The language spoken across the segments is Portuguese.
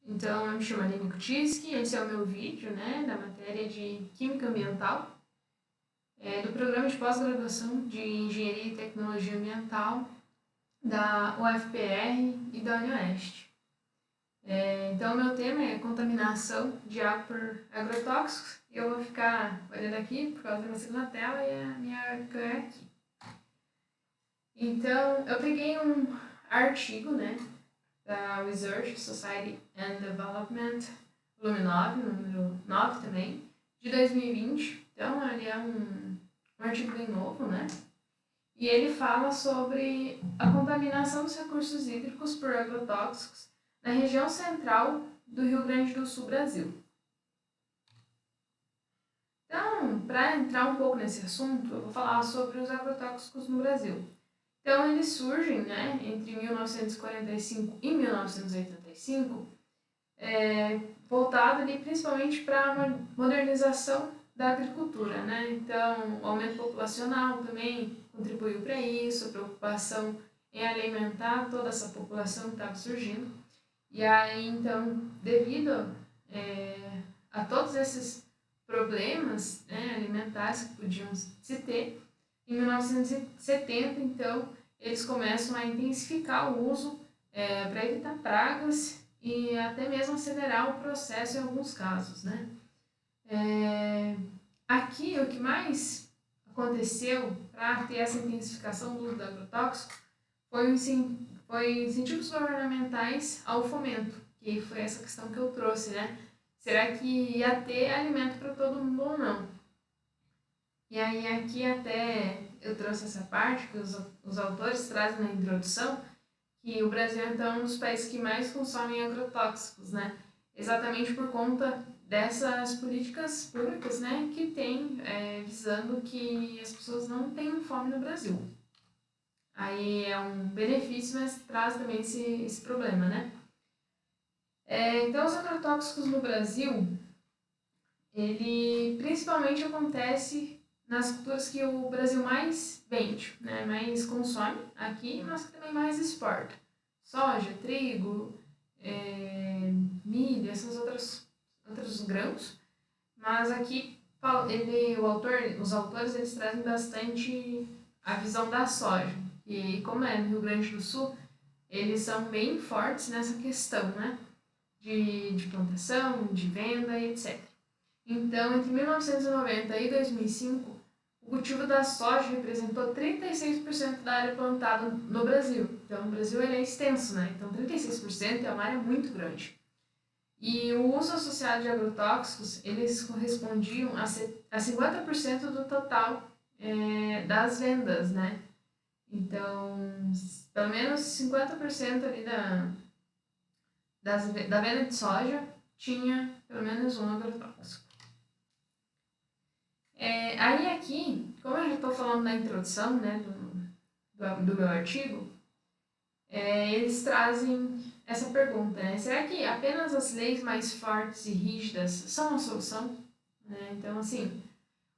Então, eu me chamo Aline Kutiski, esse é o meu vídeo, né, da matéria de Química Ambiental, do programa de pós-graduação de Engenharia e Tecnologia Ambiental da UFPR e da UniOeste. Então, o meu tema é contaminação de água por agrotóxicos. Eu vou ficar olhando aqui por causa da minha segunda tela e a minha webcam é aqui. Então, eu peguei um artigo, né, da Research Society and Development, volume 9, número 9 também, de 2020. Então, ele é um artigo bem novo, né? E ele fala sobre a contaminação dos recursos hídricos por agrotóxicos na região central do Rio Grande do Sul, Brasil. Então, para entrar um pouco nesse assunto, eu vou falar sobre os agrotóxicos no Brasil. Então, eles surgem, né, entre 1945 e 1985, voltado ali principalmente para a modernização da agricultura, né? Então, o aumento populacional também contribuiu para isso, a preocupação em alimentar toda essa população que estava surgindo. E aí, então, devido a todos esses problemas, né, alimentares que podiam se ter, em 1970, então, eles começam a intensificar o uso para evitar pragas e até mesmo acelerar o processo em alguns casos, né? Aqui, o que mais aconteceu para ter essa intensificação do uso do agrotóxico foi incentivos governamentais ao fomento, que foi essa questão que eu trouxe, né? Será que ia ter alimento para todo mundo ou não? E aí aqui até eu trouxe essa parte que os autores trazem na introdução, que o Brasil então é um dos países que mais consomem agrotóxicos, né? Exatamente por conta dessas políticas públicas, né, que tem visando que as pessoas não tenham fome no Brasil. Aí é um benefício, mas traz também esse problema, né? Então, os agrotóxicos no Brasil, ele principalmente acontece nas culturas que o Brasil mais vende, né, mais consome aqui, mas que também mais exporta. Soja, trigo, milho, esses outros grãos. Mas aqui os autores eles trazem bastante a visão da soja. E como é no Rio Grande do Sul, eles são bem fortes nessa questão, né? De plantação, de venda e etc. Então, entre 1990 e 2005, o cultivo da soja representou 36% da área plantada no Brasil. Então, o Brasil ele é extenso, né? Então, 36% é uma área muito grande. E o uso associado de agrotóxicos, eles correspondiam a 50% do total das vendas, né? Então, pelo menos 50% ali da venda de soja tinha pelo menos um agrotóxico. Aí aqui, como eu já estou falando na introdução, né, do meu artigo, eles trazem essa pergunta, né? Será que apenas as leis mais fortes e rígidas são a solução? Então, assim,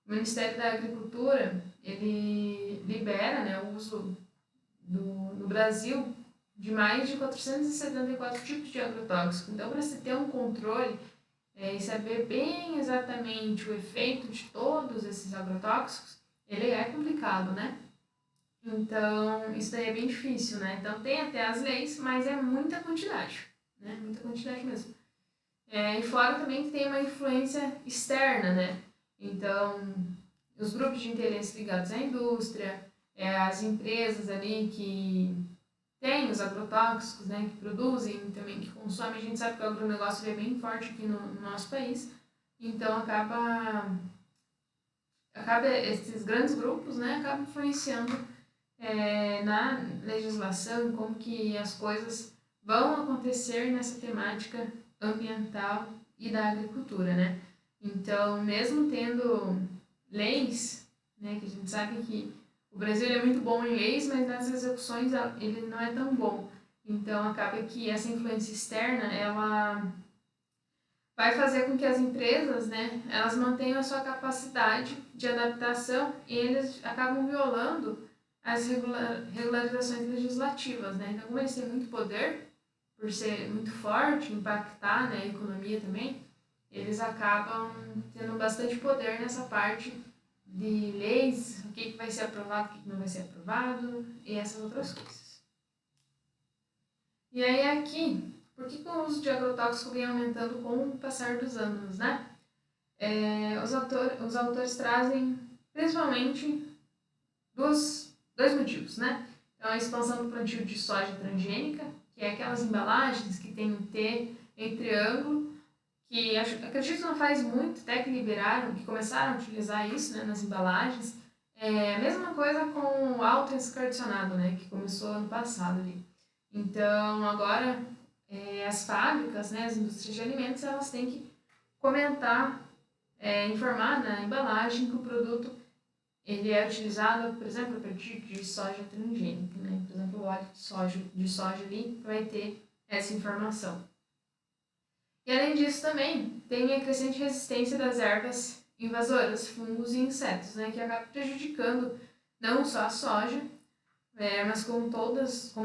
o Ministério da Agricultura, ele libera, né, o uso no Brasil de mais de 474 tipos de agrotóxicos. Então, para se ter um controle e saber bem exatamente o efeito de todos esses agrotóxicos, ele é complicado, né? Então, isso daí é bem difícil, né? Então, tem até as leis, mas é muita quantidade, né? Muita quantidade mesmo. E fora também que tem uma influência externa, né? Então, os grupos de interesse ligados à indústria, as empresas ali que têm os agrotóxicos, né? Que produzem também, que consomem. A gente sabe que o agronegócio é bem forte aqui no nosso país. Então, acaba esses grandes grupos, né? Acabam influenciando na legislação, como que as coisas vão acontecer nessa temática ambiental e da agricultura, né? Então, mesmo tendo leis, né, que a gente sabe que o Brasil é muito bom em leis, mas nas execuções ele não é tão bom. Então, acaba que essa influência externa, ela vai fazer com que as empresas, né, elas mantenham a sua capacidade de adaptação e eles acabam violando as regularizações legislativas, né? Então, como eles têm muito poder, por ser muito forte, impactar, né, a economia também, eles acabam tendo bastante poder nessa parte de leis, o que vai ser aprovado, o que não vai ser aprovado e essas outras coisas. E aí aqui, por que o uso de agrotóxico vem aumentando com o passar dos anos, né? Os autores trazem principalmente dois motivos, né? Então, a expansão do plantio de soja transgênica, que é aquelas embalagens que tem um T em triângulo, que acredito que não faz muito, até que liberaram, que começaram a utilizar isso, né, nas embalagens. A mesma coisa com o autoescardicionado, né, que começou ano passado ali. Então, agora, as fábricas, né, as indústrias de alimentos, elas têm que comentar, informar na embalagem que o produto ele é utilizado, por exemplo, a partir de soja transgênica, né? Por exemplo, o óleo de soja ali vai ter essa informação. E além disso também tem a crescente resistência das ervas invasoras, fungos e insetos, né? Que acaba prejudicando não só a soja, mas como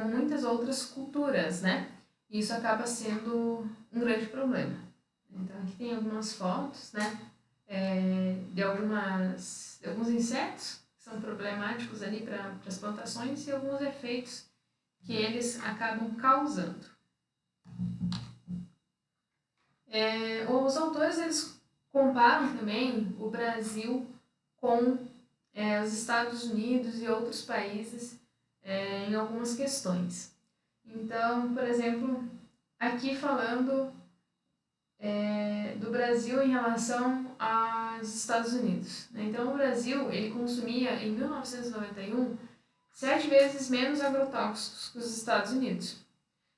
muitas outras culturas, né? E isso acaba sendo um grande problema. Então aqui tem algumas fotos, né? De alguns insetos que são problemáticos ali para as plantações e alguns efeitos que eles acabam causando. Os autores eles comparam também o Brasil com os Estados Unidos e outros países em algumas questões. Então, por exemplo, aqui falando do Brasil em relação aos Estados Unidos. Então, o Brasil ele consumia, em 1991, 7 vezes menos agrotóxicos que os Estados Unidos.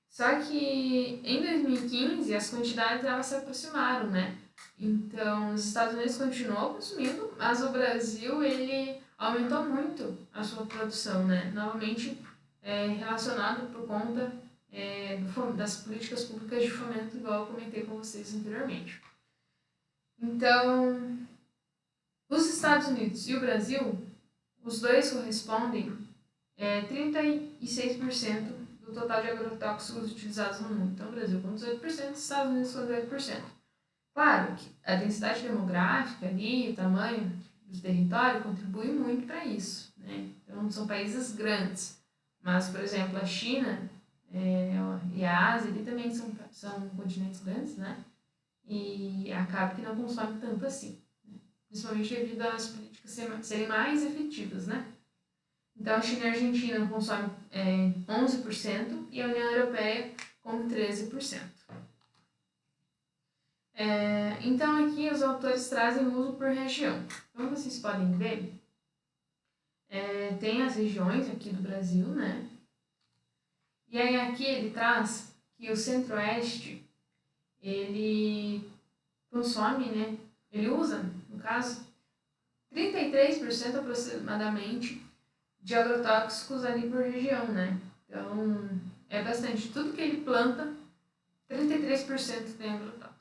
Só que em 2015 as quantidades elas se aproximaram, né? Então, os Estados Unidos continuou consumindo, mas o Brasil ele aumentou muito a sua produção, né? Novamente relacionado por conta das políticas públicas de fomento, igual eu comentei com vocês anteriormente. Então, os Estados Unidos e o Brasil, os dois correspondem 36% do total de agrotóxicos utilizados no mundo. Então, o Brasil com 18%, os Estados Unidos com 18%. Claro que a densidade demográfica ali, o tamanho do território contribui muito para isso, né? Então, são países grandes. Mas, por exemplo, a China e a Ásia ali também são continentes grandes, né? E acaba que não consome tanto assim, né? Principalmente devido às políticas serem mais efetivas, né? Então, a China e a Argentina consomem 11% e a União Europeia com 13%. Então, aqui os autores trazem o uso por região. Como vocês podem ver, tem as regiões aqui do Brasil, né? E aí aqui ele traz que o Centro-Oeste, ele consome, né? Ele usa, no caso, 33% aproximadamente de agrotóxicos ali por região, né? Então, é bastante. Tudo que ele planta, 33% tem agrotóxico.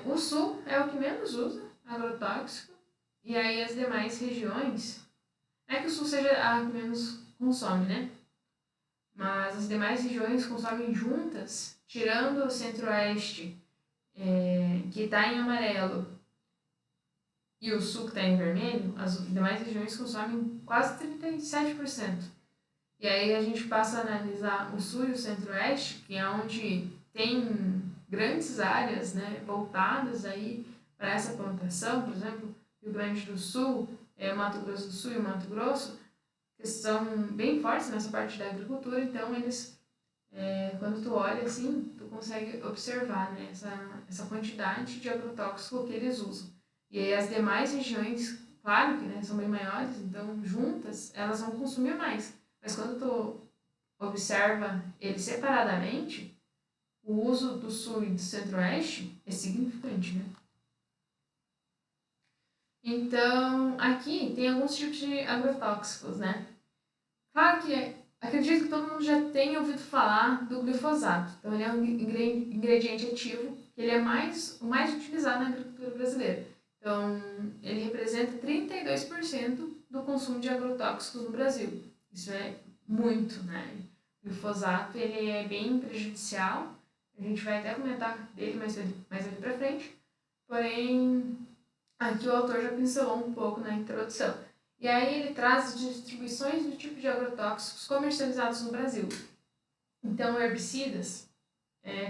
O Sul é o que menos usa agrotóxico, e aí as demais regiões, não é que o Sul seja a que menos consome, né? Mas as demais regiões consomem juntas, tirando o Centro-Oeste, que está em amarelo, e o Sul que está em vermelho, as demais regiões consomem quase 37%. E aí a gente passa a analisar o Sul e o Centro-Oeste, que é onde tem grandes áreas, né, voltadas aí para essa plantação, por exemplo, Rio Grande do Sul, Mato Grosso do Sul e o Mato Grosso, que são bem fortes nessa parte da agricultura, então eles, quando tu olha assim, tu consegue observar, né, essa quantidade de agrotóxico que eles usam. E aí as demais regiões, claro que, né, são bem maiores, então juntas elas vão consumir mais. Mas quando tu observa eles separadamente, o uso do Sul e do Centro-Oeste é significante, né? Então, aqui tem alguns tipos de agrotóxicos, né? Claro que acredito que todo mundo já tenha ouvido falar do glifosato. Então, ele é um ingrediente ativo, que ele é o mais utilizado na agricultura brasileira. Então, ele representa 32% do consumo de agrotóxicos no Brasil. Isso é muito, né? glifosato ele é bem prejudicial, a gente vai até comentar dele mais ali pra frente, porém aqui o autor já pincelou um pouco na introdução. E aí ele traz distribuições do tipo de agrotóxicos comercializados no Brasil. Então, herbicidas,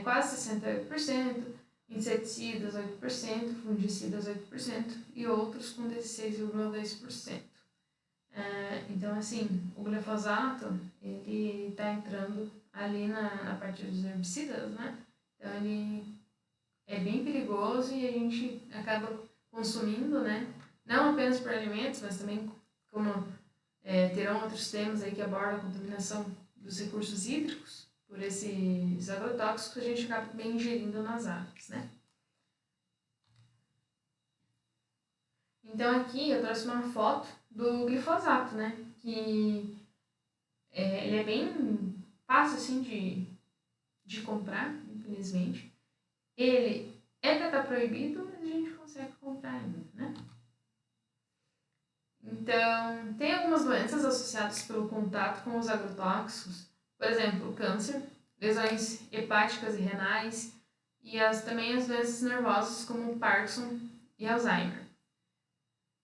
quase 68%, inseticidas 8%, fungicidas 8% e outros com 16,2%. Então, assim, o glifosato, ele está entrando ali na parte dos herbicidas, né? Então, ele é bem perigoso e a gente acaba consumindo, né? Não apenas por alimentos, mas também como terão outros temas aí que abordam a contaminação dos recursos hídricos por esses agrotóxicos, a gente acaba bem ingerindo nas águas, né? Então aqui eu trouxe uma foto do glifosato, né? Que ele é bem fácil assim de comprar, infelizmente. Ele é para estar proibido, mas a gente consegue comprar ainda, né? Então, tem algumas doenças associadas pelo contato com os agrotóxicos, por exemplo, o câncer, lesões hepáticas e renais, e também as doenças nervosas como Parkinson e Alzheimer.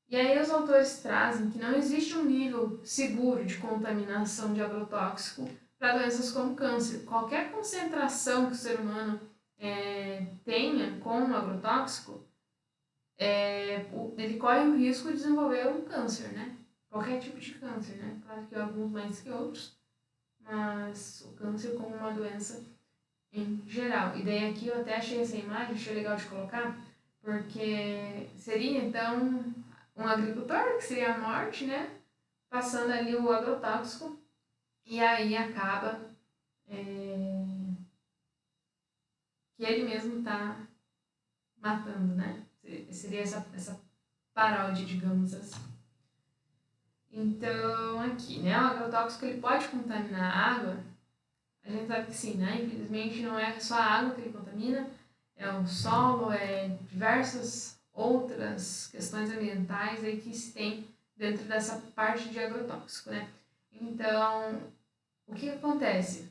E aí os autores trazem que não existe um nível seguro de contaminação de agrotóxico para doenças como câncer. Qualquer concentração que o ser humano tenha com um agrotóxico, ele corre o risco de desenvolver um câncer, né? Qualquer tipo de câncer, né? Claro que alguns mais que outros, mas o câncer como uma doença em geral. E daí aqui eu até achei essa imagem, achei legal de colocar, porque seria então um agricultor, que seria a morte, né? Passando ali o agrotóxico, e aí acaba que ele mesmo está matando, né? Seria essa paródia, digamos assim. Então, aqui, né? O agrotóxico ele pode contaminar a água. A gente sabe que sim, né? Infelizmente não é só a água que ele contamina, é o solo, diversas outras questões ambientais aí que se tem dentro dessa parte de agrotóxico, né? Então, o que acontece?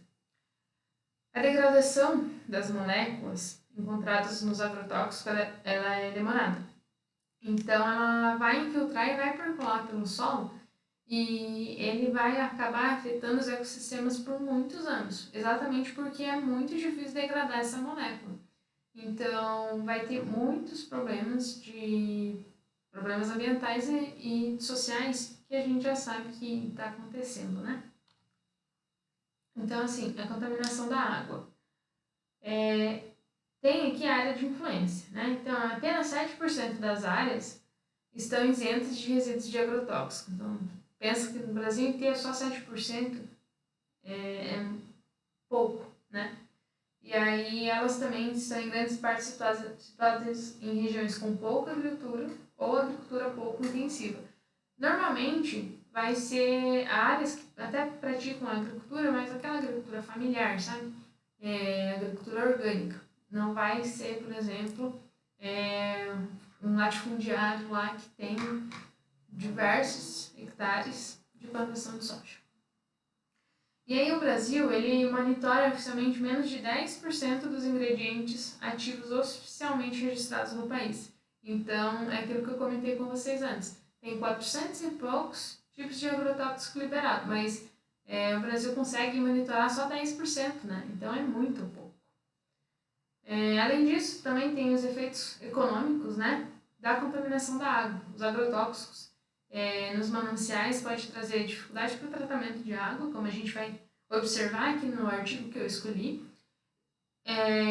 A degradação das moléculas encontradas nos agrotóxicos, ela é demorada. Então, ela vai infiltrar e vai percolar pelo solo e ele vai acabar afetando os ecossistemas por muitos anos, exatamente porque é muito difícil degradar essa molécula. Então, vai ter muitos problemas ambientais e sociais que a gente já sabe que está acontecendo, né? Então, assim, a contaminação da água. Tem aqui a área de influência, né? Então, apenas 7% das áreas estão isentas de resíduos de agrotóxicos. Então, pensa que no Brasil inteiro só 7% é pouco, né? E aí elas também estão em grandes partes situadas em regiões com pouca agricultura ou agricultura pouco intensiva. Normalmente vai ser áreas que até praticam agricultura, mas aquela agricultura familiar, sabe? Agricultura orgânica. Não vai ser, por exemplo, um latifundiário lá que tem diversos hectares de plantação de soja. E aí o Brasil, ele monitora oficialmente menos de 10% dos ingredientes ativos oficialmente registrados no país. Então, é aquilo que eu comentei com vocês antes. Tem 400 e poucos tipos de agrotóxico liberado, mas o Brasil consegue monitorar só 10%, né? Então é muito pouco. Além disso, também tem os efeitos econômicos, né, da contaminação da água. Os agrotóxicos nos mananciais pode trazer dificuldade para o tratamento de água, como a gente vai observar aqui no artigo que eu escolhi.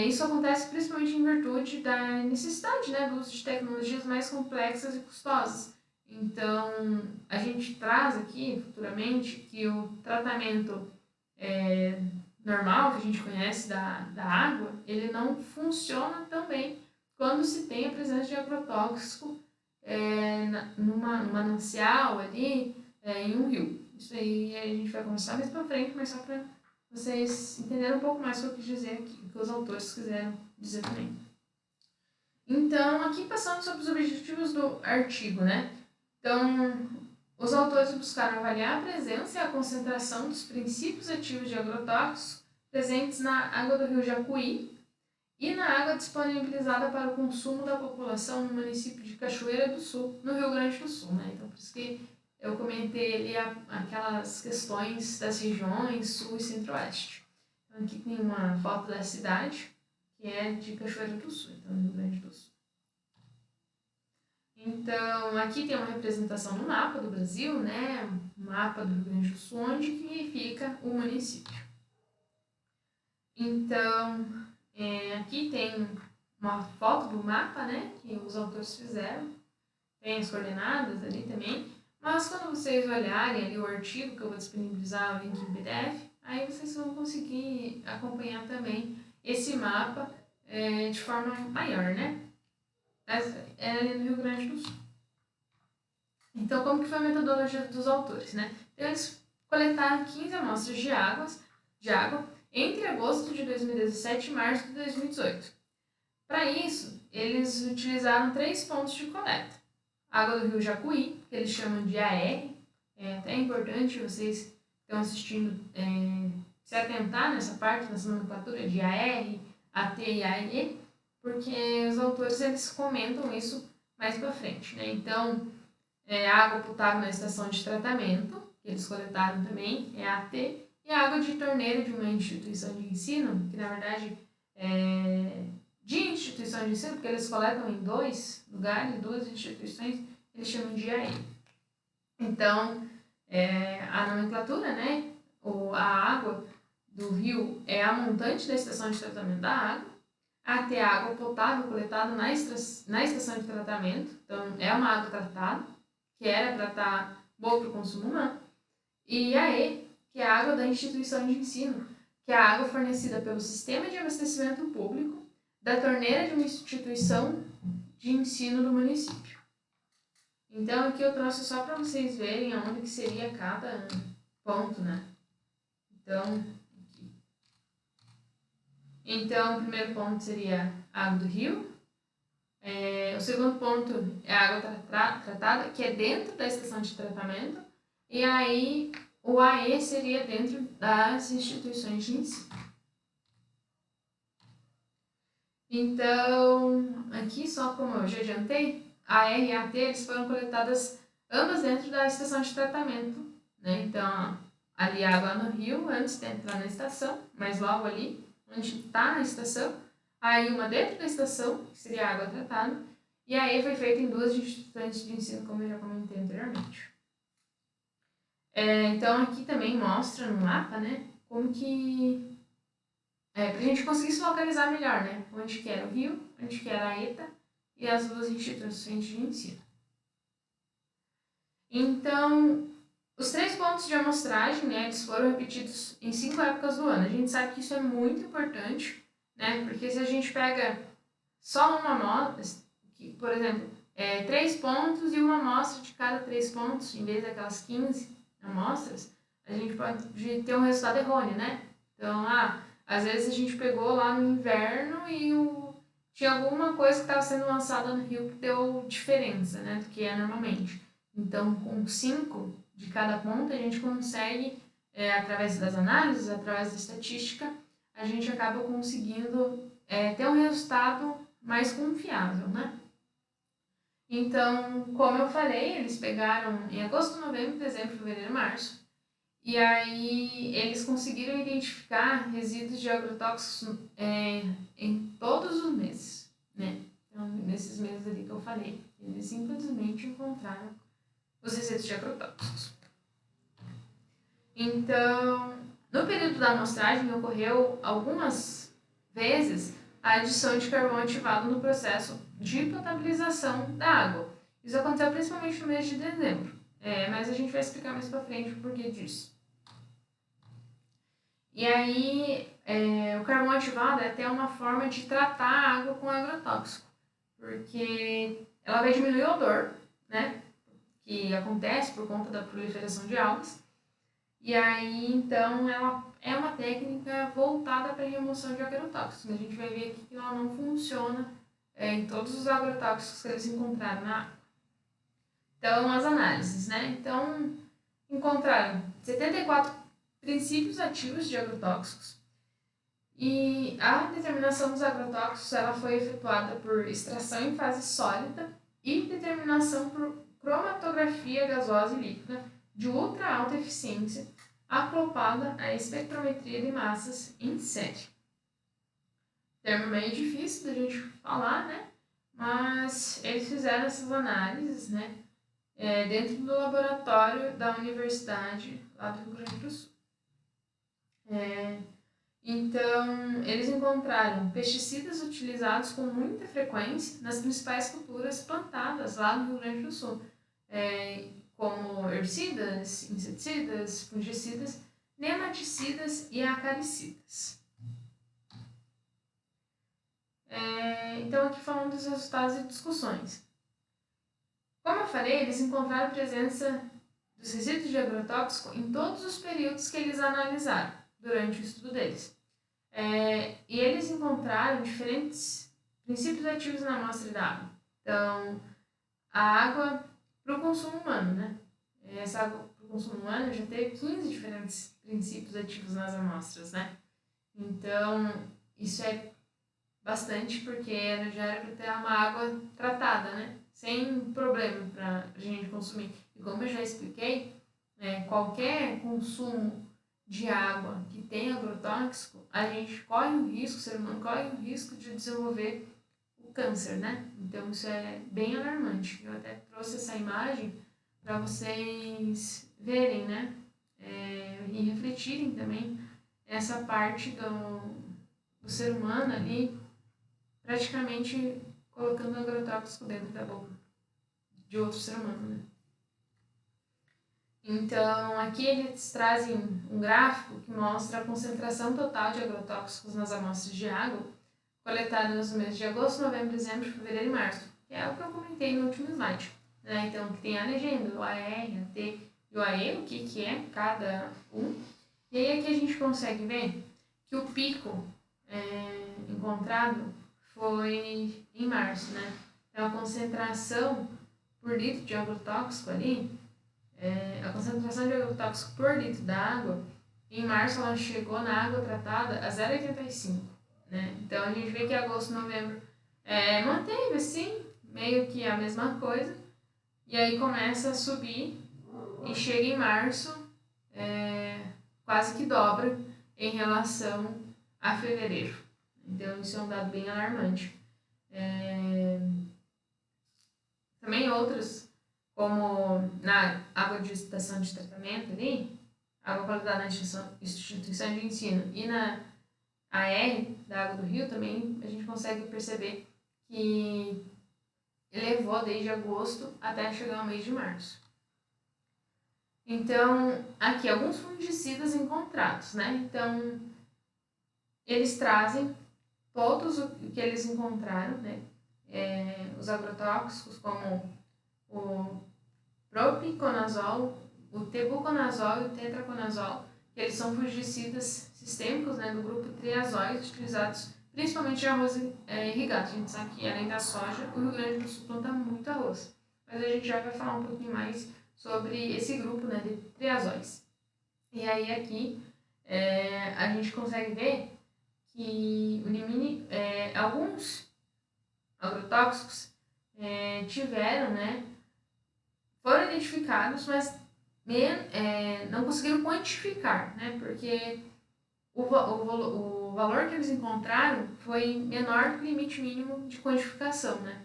Isso acontece principalmente em virtude da necessidade, né, do uso de tecnologias mais complexas e custosas. Então, a gente traz aqui, futuramente, que o tratamento normal, que a gente conhece da água, ele não funciona tão bem quando se tem a presença de agrotóxico num manancial ali, em um rio. Isso aí a gente vai conversar mais pra frente, mas só para vocês entenderem um pouco mais o que eu quis dizer aqui, o que os autores quiseram dizer também. Então, aqui passando sobre os objetivos do artigo, né? Então, os autores buscaram avaliar a presença e a concentração dos princípios ativos de agrotóxicos presentes na água do rio Jacuí e na água disponibilizada para o consumo da população no município de Cachoeira do Sul, no Rio Grande do Sul, né? Então, por isso que eu comentei ali aquelas questões das regiões Sul e Centro-Oeste. Então, aqui tem uma foto da cidade, que é de Cachoeira do Sul, então, no Rio Grande do Sul. Então, aqui tem uma representação no mapa do Brasil, né? O mapa do Rio Grande do Sul, onde que fica o município. Então, aqui tem uma foto do mapa, né? Que os autores fizeram. Tem as coordenadas ali também. Mas quando vocês olharem ali o artigo, que eu vou disponibilizar o link em PDF, aí vocês vão conseguir acompanhar também esse mapa de forma maior, né? É ali no Rio Grande do Sul. Então, como que foi a metodologia dos autores, né? Então, eles coletaram 15 amostras de água entre agosto de 2017 e março de 2018. Para isso, eles utilizaram 3 pontos de coleta. A água do rio Jacuí, que eles chamam de AR. É até importante vocês que estão assistindo se atentar nessa parte, nessa nomenclatura de AR, AT e AE, porque os autores eles comentam isso mais para frente, né? Então, a água potável na estação de tratamento, que eles coletaram também, é a AT, e a água de torneira de uma instituição de ensino, que na verdade de instituição de ensino, porque eles coletam em 2 lugares, 2 instituições, eles chamam de AE. Então, a nomenclatura, né, a água do rio é a montante da estação de tratamento da água, a ter água potável coletada na estação de tratamento, então é uma água tratada, que era para estar boa para o consumo humano, e a E, que é a água da instituição de ensino, que é a água fornecida pelo sistema de abastecimento público da torneira de uma instituição de ensino do município. Então aqui eu trouxe só para vocês verem aonde que seria cada ponto, né? Então, o primeiro ponto seria a água do rio. O segundo ponto é a água tratada, que é dentro da estação de tratamento. E aí, o AE seria dentro das instituições de ensino. Então, aqui, só como eu já adiantei, a AR e a AT eles foram coletadas ambas dentro da estação de tratamento, né? Então, ali a água no rio, antes de entrar na estação, mas logo ali, onde está a estação, aí uma dentro da estação, que seria a água tratada, e aí foi feita em 2 instituições de ensino, como eu já comentei anteriormente. Então, aqui também mostra no mapa, né, como que... para a gente conseguir se localizar melhor, né, onde que era o rio, onde que era a ETA e as 2 instituições de ensino. Então, os 3 pontos de amostragem, né, eles foram repetidos em 5 épocas do ano. A gente sabe que isso é muito importante, né, porque se a gente pega só uma amostra, por exemplo, 3 pontos e uma amostra de cada 3 pontos, em vez daquelas 15 amostras, a gente pode ter um resultado errôneo, né? Então, às vezes a gente pegou lá no inverno e tinha alguma coisa que estava sendo lançada no rio que deu diferença, né, do que é normalmente. Então, com 5 de cada ponto, a gente consegue, através das análises, através da estatística, a gente acaba conseguindo ter um resultado mais confiável, né? Então, como eu falei, eles pegaram em agosto, novembro, dezembro, fevereiro e março, e aí eles conseguiram identificar resíduos de agrotóxicos em todos os meses, né? Então, nesses meses ali que eu falei, eles simplesmente encontraram os resíduos de agrotóxicos. Então, no período da amostragem ocorreu algumas vezes a adição de carvão ativado no processo de potabilização da água. Isso aconteceu principalmente no mês de dezembro, mas a gente vai explicar mais pra frente o porquê disso. E aí, o carvão ativado é até uma forma de tratar a água com agrotóxico, porque ela vai diminuir o odor, né, que acontece por conta da proliferação de algas. E aí, então, ela é uma técnica voltada para a remoção de agrotóxicos. A gente vai ver aqui que ela não funciona em todos os agrotóxicos que eles encontraram na água. Então, as análises, né? Então, encontraram 74 princípios ativos de agrotóxicos e a determinação dos agrotóxicos ela foi efetuada por extração em fase sólida e determinação por cromatografia gasosa e líquida de ultra alta eficiência acoplada à espectrometria de massas em série. Termo meio difícil da gente falar, né? Mas eles fizeram essas análises, né? Dentro do laboratório da universidade lá do Rio Grande do Sul. Então, eles encontraram pesticidas utilizados com muita frequência nas principais culturas plantadas lá no Rio Grande do Sul, como herbicidas, inseticidas, fungicidas, nematicidas e acaricidas. Então, aqui falando dos resultados e discussões. Como eu falei, eles encontraram a presença dos resíduos de agrotóxico em todos os períodos que eles analisaram durante o estudo deles. E eles encontraram diferentes princípios ativos na amostra da água. Então, a água para o consumo humano, né? Essa água para o consumo humano já teve 15 diferentes princípios ativos nas amostras, né? Então, isso é bastante porque já era para ter uma água tratada, né? Sem problema para a gente consumir. E como eu já expliquei, qualquer consumo de água que tem agrotóxico, a gente corre o risco, o ser humano corre o risco de desenvolver o câncer, né? Então isso é bem alarmante. Eu até trouxe essa imagem para vocês verem, né? E refletirem também essa parte do ser humano ali praticamente colocando agrotóxico dentro da boca de outro ser humano, né? Então, aqui eles trazem um gráfico que mostra a concentração total de agrotóxicos nas amostras de água coletadas nos meses de agosto, novembro, dezembro, fevereiro e março, que é o que eu comentei no último slide. Né? Então, que tem a legenda, o AR, a T e o AE, o que é cada um. E aí aqui a gente consegue ver que o pico encontrado foi em março, né? Então, a concentração por litro de agrotóxico ali, a concentração de agrotóxico por litro da água, em março ela chegou na água tratada a 0,85, né? Então, a gente vê que agosto e novembro manteve, assim, meio que a mesma coisa, e aí começa a subir e chega em março, quase que dobra em relação a fevereiro. Então, isso é um dado bem alarmante. Também outros, como na água de estação de tratamento ali, água qualidade na instituição de ensino e na AR da água do rio, também a gente consegue perceber que elevou desde agosto até chegar ao mês de março. Então, aqui alguns fungicidas encontrados, né? Então, eles trazem todos o que eles encontraram, né? Os agrotóxicos como o propiconazol, o tebuconazol e o tetraconazol, que eles são fungicidas sistêmicos, né, do grupo triazóide, utilizados principalmente em arroz irrigado. A gente sabe que além da soja, o Rio Grande do Sul planta muito arroz. Mas a gente já vai falar um pouquinho mais sobre esse grupo, né, de triazóides. E aí aqui a gente consegue ver que alguns agrotóxicos tiveram, né, foram identificados, mas não conseguiram quantificar, né, porque o valor que eles encontraram foi menor que o limite mínimo de quantificação, né.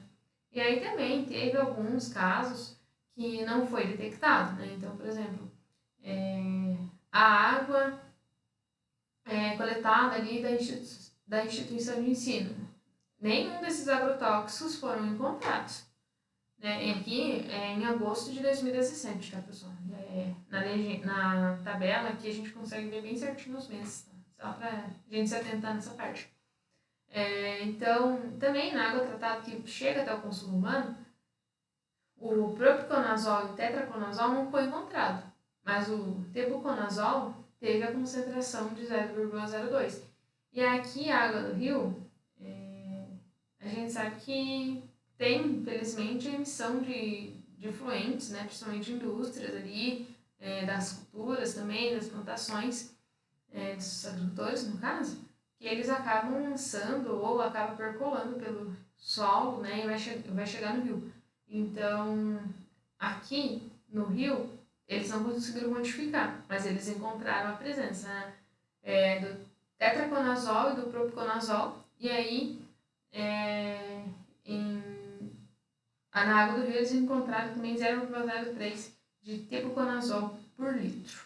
E aí também teve alguns casos que não foi detectado, né. Então, por exemplo, a água coletada ali da instituição de ensino, nenhum desses agrotóxicos foram encontrados. Né? Aqui em agosto de 2017, tá, pessoal? Na tabela aqui a gente consegue ver bem certinho os meses, tá? Só pra gente se atentar nessa parte. Então, também na água tratada que chega até o consumo humano, o propiconazol e o tetraconazol não foi encontrado, mas o tebuconazol teve a concentração de 0,02. E aqui a água do rio, a gente sabe que tem, infelizmente, a emissão de de efluentes, né, principalmente de indústrias ali, das culturas também, das plantações, dos agricultores no caso, que eles acabam lançando ou acabam percolando pelo solo, né, e vai chegar no rio. Então, aqui no rio, eles não conseguiram quantificar, mas eles encontraram a presença, né, do tetraconazol e do propiconazol, e aí na água do rio eles encontraram também 0,03 de tebuconazol por litro.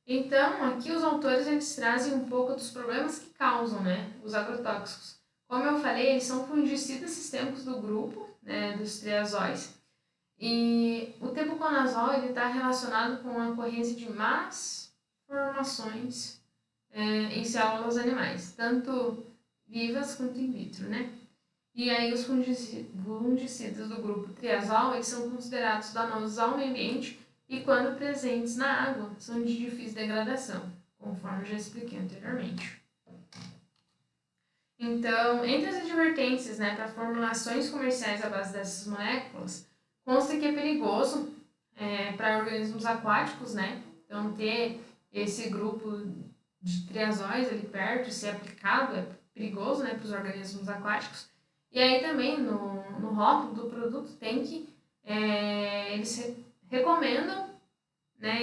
Então, aqui os autores eles trazem um pouco dos problemas que causam, né, os agrotóxicos. Como eu falei, eles são fungicidas sistêmicos do grupo, né, dos triazóis, e o tebuconazol está relacionado com a ocorrência de más formações em células animais, tanto vivas quanto in vitro, né? E aí os fungicidas do grupo triazol, eles são considerados danosos ao meio ambiente e quando presentes na água, são de difícil degradação, conforme eu já expliquei anteriormente. Então, entre as advertências, né, para formulações comerciais à base dessas moléculas, consta que é perigoso para organismos aquáticos, né? Então, ter esse grupo de triazóis ali perto, ser aplicado, é perigoso, né, para os organismos aquáticos. E aí também no rótulo do produto tem que eles recomendam, né,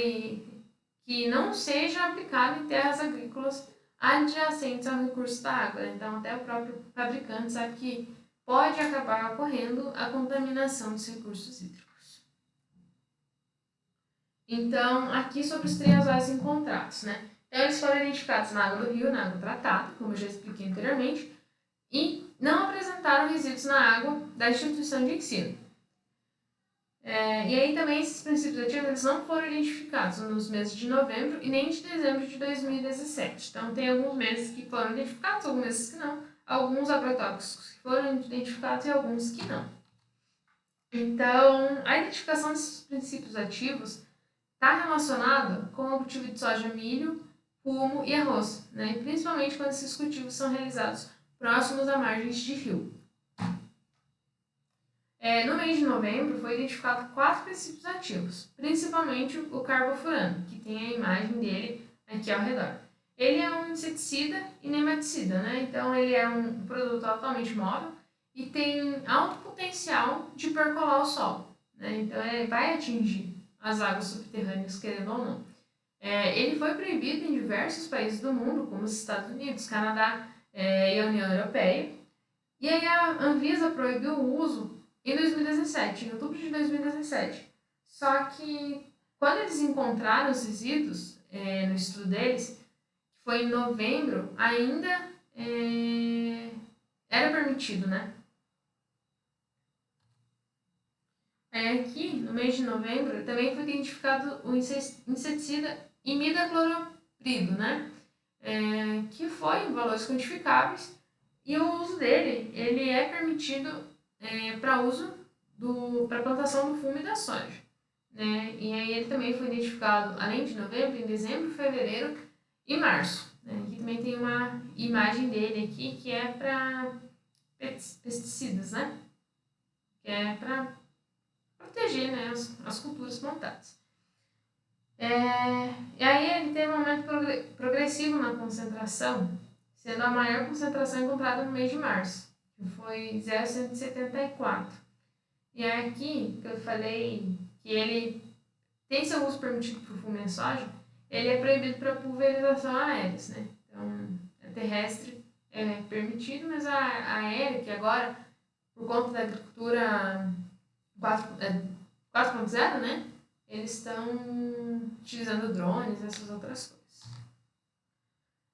que não seja aplicado em terras agrícolas adjacentes ao recurso da água. Então até o próprio fabricante sabe que pode acabar ocorrendo a contaminação dos recursos hídricos. Então, aqui sobre os triazóis encontrados, né? Então, eles foram identificados na água do rio, na água tratada, como eu já expliquei anteriormente, e não apresentaram resíduos na água da instituição de ensino. E aí também esses princípios ativos eles não foram identificados nos meses de novembro e nem de dezembro de 2017. Então tem alguns meses que foram identificados, alguns meses que não, alguns agrotóxicos que foram identificados e alguns que não. Então, a identificação desses princípios ativos está relacionada com o cultivo de soja, milho, fumo e arroz, né? E principalmente quando esses cultivos são realizados próximos a margens de rio. No mês de novembro foi identificado 4 princípios ativos, principalmente o carbofurano, que tem a imagem dele aqui ao redor. Ele é um inseticida e nematicida, né? Então ele é um produto altamente móvel e tem alto potencial de percolar o solo, né? Então ele vai atingir as águas subterrâneas, querendo ou não. Ele foi proibido em diversos países do mundo, como os Estados Unidos, Canadá e a União Europeia. E aí a Anvisa proibiu o uso em 2017, em outubro de 2017. Só que quando eles encontraram os resíduos no estudo deles, que foi em novembro, ainda era permitido, né? Aqui, no mês de novembro, também foi identificado o inseticida imidacloprid, né? Que foi em valores quantificáveis e o uso dele ele é permitido para uso para plantação do fumo e da soja, né? E aí ele também foi identificado, além de novembro, em dezembro, fevereiro e março. Né? Aqui também tem uma imagem dele aqui que é para pesticidas, né? Que é para proteger, né, as culturas plantadas. E aí ele tem um aumento progressivo na concentração, sendo a maior concentração encontrada no mês de março, que foi 0,174. E é aqui que eu falei que ele tem seu uso permitido para o fumo e a soja, ele é proibido para pulverização aérea, né? Então, a terrestre é permitido, mas a aérea, que agora, por conta da agricultura 4.0, né? Eles estão utilizando drones e essas outras coisas.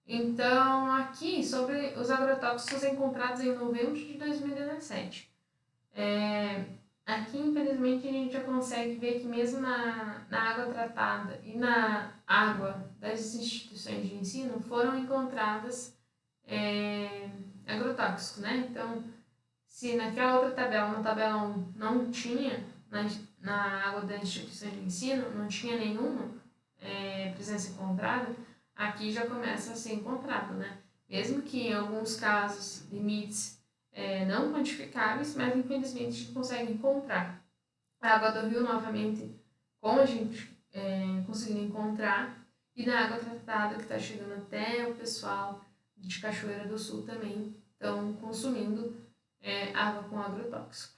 Então, aqui, sobre os agrotóxicos encontrados em novembro de 2017. Aqui, infelizmente, a gente já consegue ver que mesmo na água tratada e na água das instituições de ensino foram encontradas agrotóxicos, né? Então, se naquela outra tabela, na tabela 1, não tinha, na água da instituição de ensino, não tinha nenhuma presença encontrada, aqui já começa a ser encontrado, né? Mesmo que em alguns casos, limites não quantificáveis, mas infelizmente a gente consegue encontrar. A água do rio, novamente, como a gente conseguiu encontrar, e na água tratada que está chegando até o pessoal de Cachoeira do Sul também estão consumindo água com agrotóxico.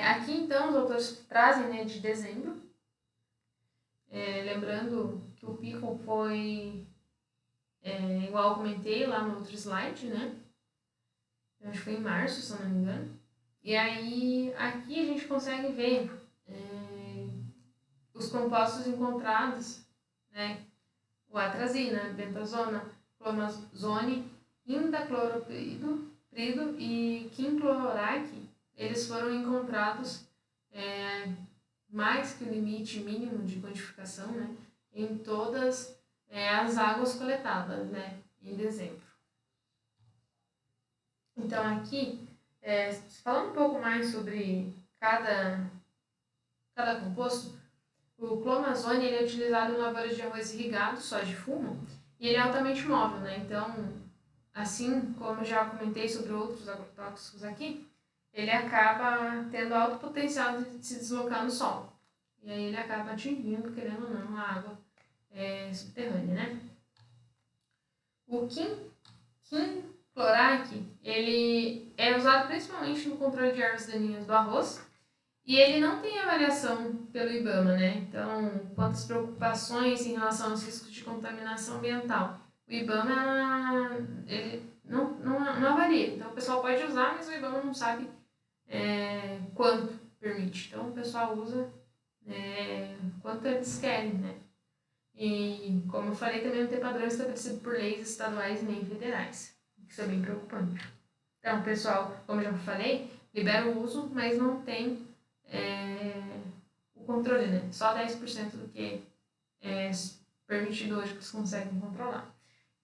Aqui, então, os autores trazem, né, de dezembro, lembrando que o pico foi igual eu comentei lá no outro slide, né? Eu acho que foi em março, se eu não me engano. E aí, aqui a gente consegue ver os compostos encontrados, né? O atrazina, bentazona, clomazone, indacloroprid e quinclorac, eles foram encontrados mais que o limite mínimo de quantificação, né? Em todas as águas coletadas, né? Em dezembro. Então, aqui, falando um pouco mais sobre cada composto, o clomazone ele é utilizado em lavouras de arroz irrigado, só de fumo, e ele é altamente móvel, né? Então, assim como já comentei sobre outros agrotóxicos aqui, ele acaba tendo alto potencial de se deslocar no solo. E aí ele acaba atingindo, querendo ou não, a água subterrânea, né? O quinclorac, ele é usado principalmente no controle de ervas daninhas do arroz, e ele não tem avaliação pelo IBAMA, né? Então, quantas preocupações em relação aos riscos de contaminação ambiental. O IBAMA, ele não avalia. Então, o pessoal pode usar, mas o IBAMA não sabe quanto permite. Então, o pessoal usa quanto eles querem, né? E, como eu falei, também não tem padrão estabelecido por leis estaduais nem federais. Isso é bem preocupante. Então, o pessoal, como eu já falei, libera o uso, mas não tem o controle, né? Só 10% do que é permitido hoje que eles conseguem controlar.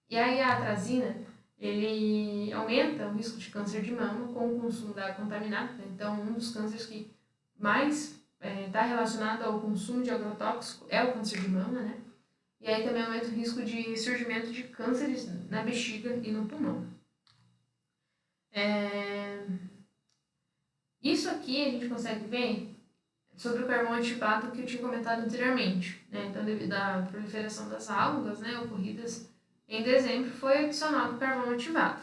E aí a atrazina, ele aumenta o risco de câncer de mama com o consumo da água contaminada. Então, um dos cânceres que mais está relacionado ao consumo de agrotóxico é o câncer de mama, né? E aí também aumenta o risco de surgimento de cânceres na bexiga e no pulmão. Isso aqui a gente consegue ver sobre o carvão ativado que eu tinha comentado anteriormente, né? Então, devido à proliferação das algas, né, ocorridas em dezembro, foi adicionado o carvão ativado.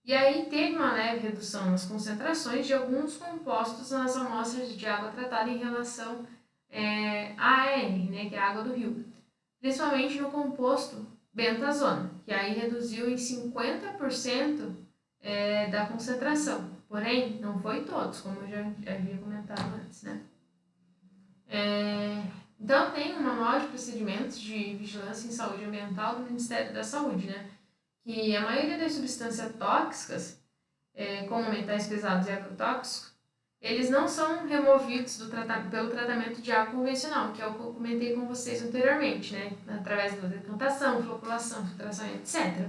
E aí teve uma leve redução nas concentrações de alguns compostos nas amostras de água tratada em relação à AR, né, que é a água do rio, principalmente no composto bentazona, que aí reduziu em 50% da concentração. Porém, não foi todos, como eu já havia comentado antes, né? Então, tem um manual de procedimentos de vigilância em saúde ambiental do Ministério da Saúde, né? Que a maioria das substâncias tóxicas, como metais pesados e agrotóxicos, eles não são removidos pelo tratamento de água convencional, que é o que eu comentei com vocês anteriormente, né? Através da decantação, floculação, filtração, etc.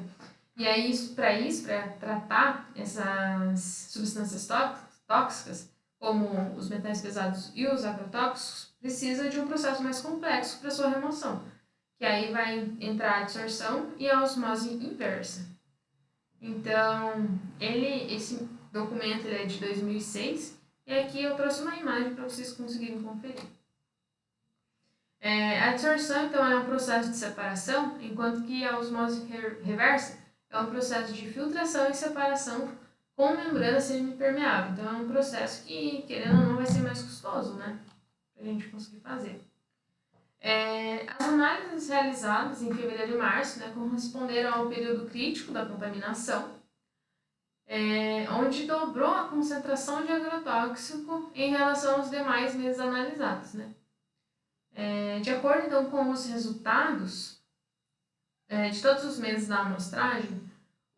E aí, para tratar essas substâncias tóxicas, como os metais pesados e os agrotóxicos, precisa de um processo mais complexo para sua remoção, que aí vai entrar a absorção e a osmose inversa. Então, esse documento ele é de 2006, e aqui eu trouxe uma imagem para vocês conseguirem conferir. A absorção, então, é um processo de separação, enquanto que a osmose reversa é um processo de filtração e separação com membrana semipermeável. Então, é um processo que, querendo ou não, vai ser mais custoso, né? Para a gente conseguir fazer. As análises realizadas em fevereiro e março, né, corresponderam ao período crítico da contaminação, onde dobrou a concentração de agrotóxico em relação aos demais meses analisados, né? De acordo então, com os resultados de todos os meses da amostragem,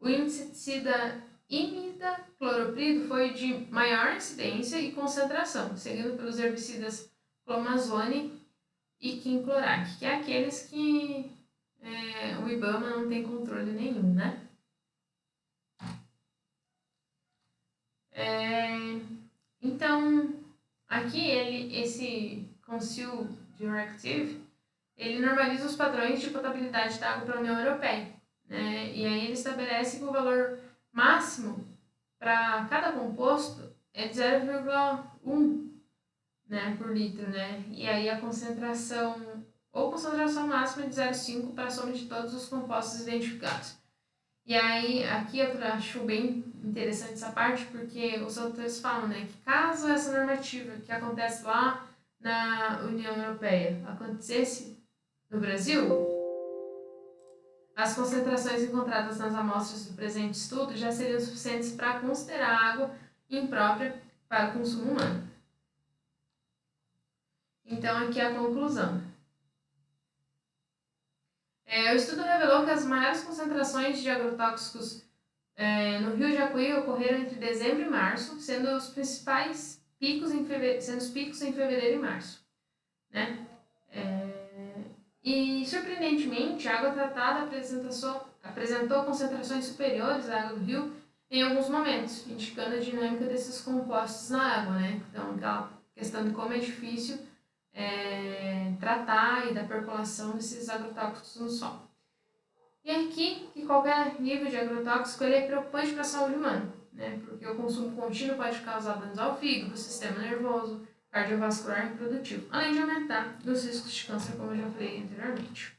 o inseticida imidacloroprido foi de maior incidência e concentração, seguido pelos herbicidas clomazone e quinclorac, que é aqueles que o IBAMA não tem controle nenhum, né? Então, aqui esse Conceal Directive, ele normaliza os padrões de potabilidade da água para a União Europeia, né? E aí ele estabelece que o valor máximo para cada composto é de 0,1, né, por litro, né? E aí a concentração máxima é de 0,5 para a soma de todos os compostos identificados. E aí, aqui eu acho bem interessante essa parte, porque os autores falam, né, que caso essa normativa que acontece lá na União Europeia acontecesse no Brasil, as concentrações encontradas nas amostras do presente estudo já seriam suficientes para considerar a água imprópria para o consumo humano. Então, aqui é a conclusão. O estudo revelou que as maiores concentrações de agrotóxicos no Rio Jacuí ocorreram entre dezembro e março, sendo os principais picos em fevereiro e março, né? E, surpreendentemente, a água tratada apresentou concentrações superiores à água do rio em alguns momentos, indicando a dinâmica desses compostos na água, né? Então, aquela questão de como é difícil tratar e da percolação desses agrotóxicos no solo. E aqui, que qualquer nível de agrotóxico ele é preocupante para a saúde humana, né? Porque o consumo contínuo pode causar danos ao fígado, sistema nervoso, cardiovascular e reprodutivo, além de aumentar os riscos de câncer, como eu já falei anteriormente.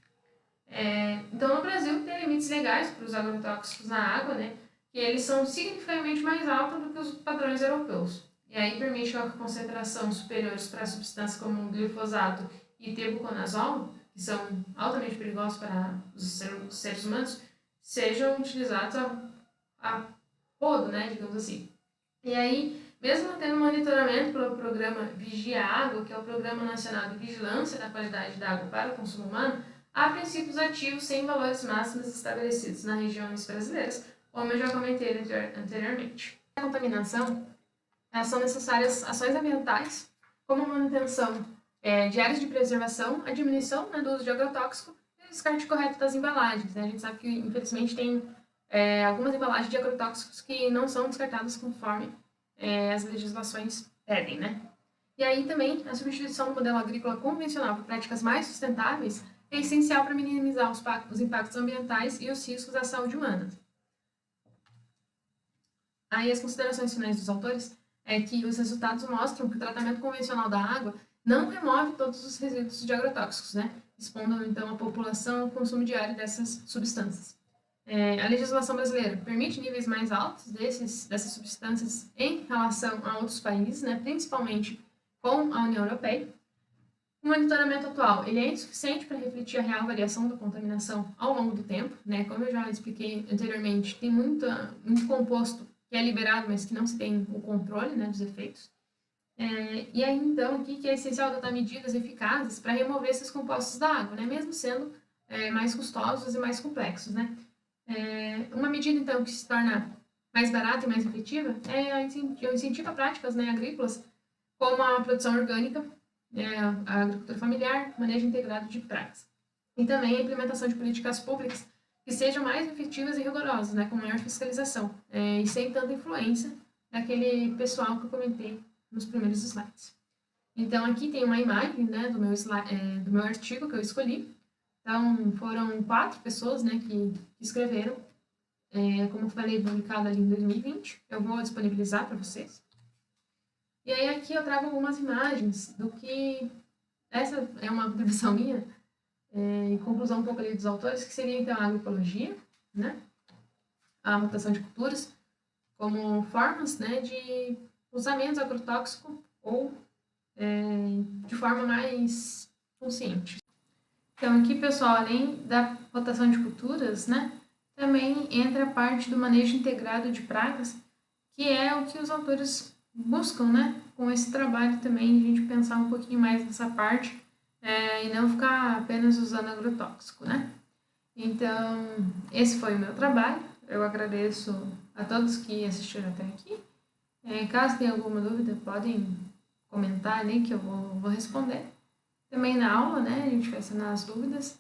Então, no Brasil, tem limites legais para os agrotóxicos na água, né? Que eles são significativamente mais altos do que os padrões europeus. E aí permite que a concentração superiores para substâncias como glifosato e tebuconazol, que são altamente perigosos para os seres humanos, sejam utilizados a rodo, né, digamos assim. E aí, mesmo tendo monitoramento pelo programa Vigia Água, que é o Programa Nacional de Vigilância da Qualidade da Água para o Consumo Humano, há princípios ativos sem valores máximos estabelecidos nas regiões brasileiras, como eu já comentei anteriormente. A contaminação, são necessárias ações ambientais, como a manutenção de áreas de preservação, a diminuição, né, do uso de agrotóxico e o descarte correto das embalagens, né? A gente sabe que, infelizmente, tem algumas embalagens de agrotóxicos que não são descartadas conforme as legislações pedem, né? E aí também a substituição do modelo agrícola convencional por práticas mais sustentáveis é essencial para minimizar os impactos ambientais e os riscos à saúde humana. Aí as considerações finais dos autores é que os resultados mostram que o tratamento convencional da água não remove todos os resíduos de agrotóxicos, né? Expondo então a população ao consumo diário dessas substâncias. A legislação brasileira permite níveis mais altos dessas substâncias em relação a outros países, né? Principalmente com a União Europeia. O monitoramento atual ele é insuficiente para refletir a real variação da contaminação ao longo do tempo, né? Como eu já expliquei anteriormente, tem muito composto que é liberado, mas que não se tem o controle, né, dos efeitos. E aí, então, aqui que é essencial adotar medidas eficazes para remover esses compostos da água, né, mesmo sendo mais custosos e mais complexos, né. Uma medida, então, que se torna mais barata e mais efetiva é o incentivo a práticas, né, agrícolas, como a produção orgânica, a agricultura familiar, manejo integrado de pragas. E também a implementação de políticas públicas que sejam mais efetivas e rigorosas, né, com maior fiscalização, e sem tanta influência daquele pessoal que eu comentei nos primeiros slides. Então, aqui tem uma imagem, né, do meu artigo que eu escolhi. Então, foram 4 pessoas, né, que escreveram, como eu falei, publicado ali em 2020. Eu vou disponibilizar para vocês. E aí, aqui eu trago algumas imagens do que... Essa é uma contribuição minha, em conclusão um pouco ali dos autores, que seria então a agroecologia, né? A rotação de culturas, como formas, né, de usar menos agrotóxico ou de forma mais consciente. Então aqui, pessoal, além da rotação de culturas, né, também entra a parte do manejo integrado de pragas, que é o que os autores buscam, né, com esse trabalho também, a gente pensar um pouquinho mais nessa parte, e não ficar apenas usando agrotóxico, né? Então, esse foi o meu trabalho. Eu agradeço a todos que assistiram até aqui. Caso tenha alguma dúvida, podem comentar ali que eu vou responder. Também na aula, né, a gente vai sanar as dúvidas.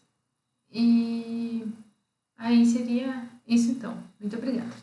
E aí seria isso então. Muito obrigada.